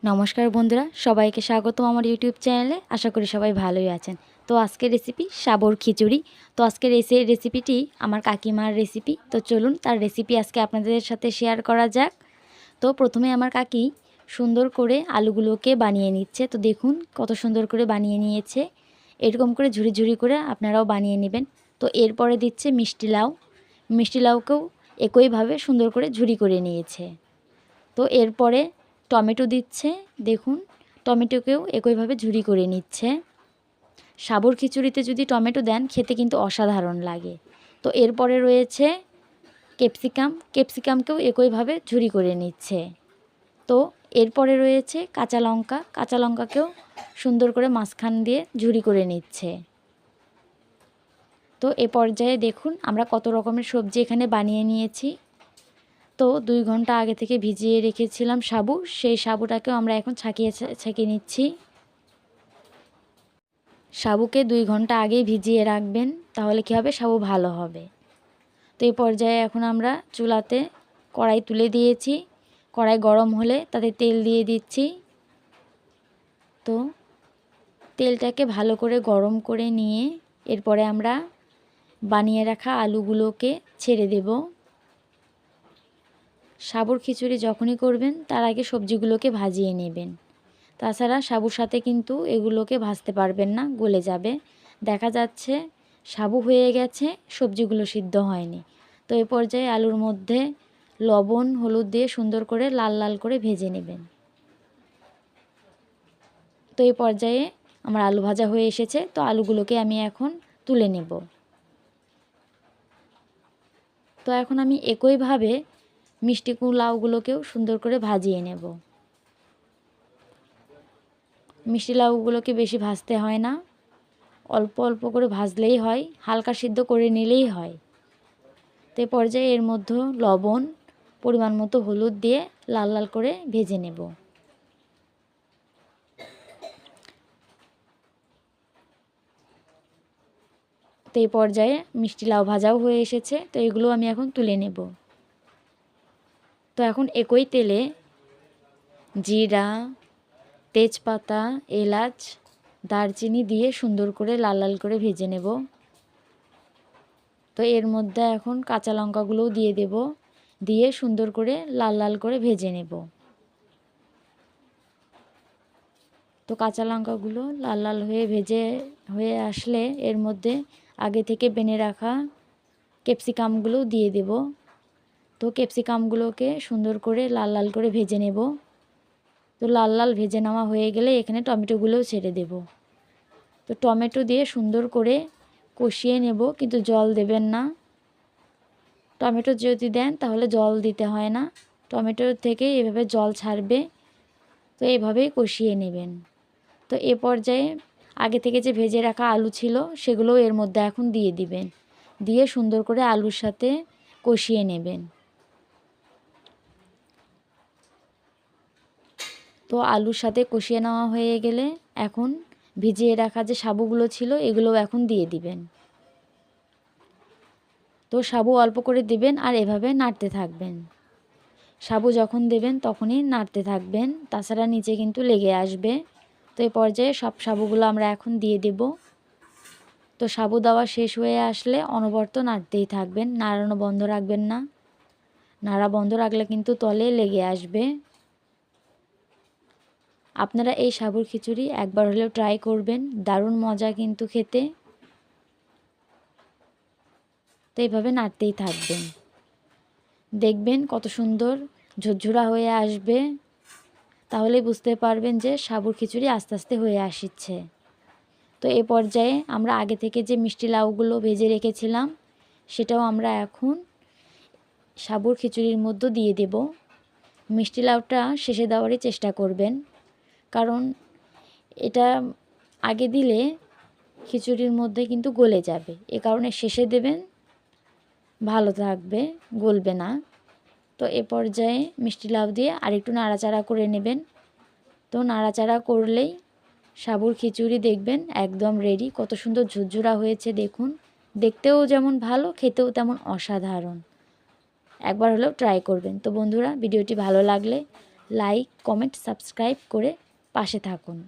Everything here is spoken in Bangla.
নমস্কার বন্ধুরা, সবাইকে স্বাগতম আমার ইউটিউব চ্যানেলে। আশা করি সবাই ভালোই আছেন। তো আজকের রেসিপি সাবুর খিচুড়ি। তো আজকের এই রেসিপিটি আমার কাকিমার রেসিপি। তো চলুন তার রেসিপি আজকে আপনাদের সাথে শেয়ার করা যাক। তো প্রথমে আমার কাকি সুন্দর করে আলুগুলোকে বানিয়ে নিচ্ছে। তো দেখুন কত সুন্দর করে বানিয়ে নিয়েছে। এরকম করে ঝুরি ঝুরি করে আপনারাও বানিয়ে নেবেন। তো এরপরে দিচ্ছে মিষ্টি লাউ। মিষ্টি লাউকেও একইভাবে সুন্দর করে ঝুরি করে নিয়েছে। তো এরপরে টমেটো দিচ্ছে। দেখুন টমেটোকেও একইভাবে ঝুরি করে নিচ্ছে। সাবুর খিচুড়িতে যদি টমেটো দেন খেতে কিন্তু অসাধারণ লাগে। তো এরপরে রয়েছে ক্যাপসিকামকেও একইভাবে ঝুরি করে নিচ্ছে। তো এরপরে রয়েছে কাঁচা লঙ্কাকেও সুন্দর করে মাঝখান দিয়ে ঝুরি করে নিচ্ছে। তো এ পর্যায়ে দেখুন আমরা কত রকমের সবজি এখানে বানিয়ে নিয়েছি। তো 2 ঘন্টা আগে থেকে ভিজিয়ে রেখেছিলাম সাবু, সেই সাবুটাকেও আমরা এখন ছাঁকিয়ে নিচ্ছি। সাবুকে 2 ঘন্টা আগেই ভিজিয়ে রাখবেন, তাহলে কী হবে, সাবু ভালো হবে। তো এই পর্যায়ে এখন আমরা চুলাতে কড়াই তুলে দিয়েছি। কড়াই গরম হলে তাতে তেল দিয়ে দিচ্ছি। তো তেলটাকে ভালো করে গরম করে নিয়ে এরপরে আমরা বানিয়ে রাখা আলুগুলোকে ছেড়ে দেব। সাবুর খিচুড়ি যখনই করবেন তার আগে সবজিগুলোকে ভাজিয়ে নেবেন। তাছাড়া সাবুর সাথে কিন্তু এগুলোকে ভাজতে পারবেন না, গলে যাবে। দেখা যাচ্ছে সাবু হয়ে গেছে, সবজিগুলো সিদ্ধ হয়নি। তো এই পর্যায়ে আলুর মধ্যে লবণ হলুদ দিয়ে সুন্দর করে লাল লাল করে ভেজে নেবেন। তো এই পর্যায়ে আমার আলু ভাজা হয়ে এসেছে। তো আলুগুলোকে আমি এখন তুলে নেব। তো এখন আমি একইভাবে মিষ্টি লাউগুলোকেও সুন্দর করে ভাজিয়ে নেব। মিষ্টি লাউগুলোকে বেশি ভাজতে হয় না, অল্প অল্প করে ভাজলেই হয়, হালকা সিদ্ধ করে নিলেই হয়। তো এই পর্যায়ে এর মধ্যে লবণ পরিমাণ মতো হলুদ দিয়ে লাল লাল করে ভেজে নেব। তো এই পর্যায়ে মিষ্টি লাউ ভাজাও হয়ে এসেছে। তো এগুলো আমি এখন তুলে নেব। তো এখন একই তেলে জিরা, তেজপাতা, এলাচ, দারচিনি দিয়ে সুন্দর করে লাল লাল করে ভেজে নেব। তো এর মধ্যে এখন কাঁচা লঙ্কাগুলোও দিয়ে দেব, দিয়ে সুন্দর করে লাল লাল করে ভেজে নেব। তো কাঁচা লঙ্কাগুলো লাল লাল হয়ে আসলে এর মধ্যে আগে থেকে বেনে রাখা ক্যাপসিকামগুলো দিয়ে দেব। তো ক্যাপসিকামগুলোকে সুন্দর করে লাল লাল করে ভেজে নেব। তো লাল লাল ভেজে নেওয়া হয়ে গেলে এখানে টমেটোগুলোও ছেড়ে দেব। তো টমেটো দিয়ে সুন্দর করে কষিয়ে নেব, কিন্তু জল দেবেন না। টমেটো যদি দেন তাহলে জল দিতে হয় না, টমেটোর থেকে এভাবে জল ছাড়বে। তো এইভাবেই কষিয়ে নেবেন। তো এ পর্যায়ে আগে থেকে যে ভেজে রাখা আলু ছিল সেগুলো এর মধ্যে এখন দিয়ে দিবেন, দিয়ে সুন্দর করে আলুর সাথে কষিয়ে নেবেন। তো আলুর সাথে কষিয়ে নেওয়া হয়ে গেলে এখন ভিজিয়ে রাখা যে সাবুগুলো ছিল এগুলো এখন দিয়ে দিবেন। তো সাবু অল্প করে দিবেন আর এভাবে নাড়তে থাকবেন। সাবু যখন দেবেন তখনই নাড়তে থাকবেন, তাছাড়া নিচে কিন্তু লেগে আসবে। তো এই পর্যায়ে সব সাবুগুলো আমরা এখন দিয়ে দেব। তো সাবু দেওয়া শেষ হয়ে আসলে অনবরত নাড়তেই থাকবেন, নাড়ানো বন্ধ রাখবেন না। নাড়া বন্ধ রাখলে কিন্তু তলে লেগে আসবে। আপনারা এই সাবুর খিচুড়ি একবার হলেও ট্রাই করবেন, দারুণ মজা কিন্তু খেতে। তো এইভাবে নাড়তেই থাকবেন, দেখবেন কত সুন্দর ঝুরঝুরা হয়ে আসবে। তাহলেই বুঝতে পারবেন যে সাবুর খিচুড়ি আস্তে আস্তে হয়ে আসছে। তো এ পর্যায়ে আমরা আগে থেকে যে মিষ্টি লাউগুলো ভেজে রেখেছিলাম সেটাও আমরা এখন সাবুর খিচুড়ির মধ্যে দিয়ে দেব। মিষ্টি লাউটা শেষে দেওয়ারই চেষ্টা করবেন, কারণ এটা আগে দিলে খিচুড়ির মধ্যে কিন্তু গলে যাবে। এ কারণে শেষে দেবেন, ভালো থাকবে, গলবে না। তো এ পর্যায়ে মিষ্টি লাউ দিয়ে আরেকটু নাড়াচাড়া করে নেবেন। তো নাড়াচাড়া করলেই সাবুর খিচুড়ি দেখবেন একদম রেডি। কত সুন্দর ঝুরঝুরা হয়েছে দেখুন, দেখতেও যেমন ভালো, খেতেও তেমন অসাধারণ। একবার হলেও ট্রাই করবেন। তো বন্ধুরা, ভিডিওটি ভালো লাগলে লাইক, কমেন্ট, সাবস্ক্রাইব করে পাশে থাকুন।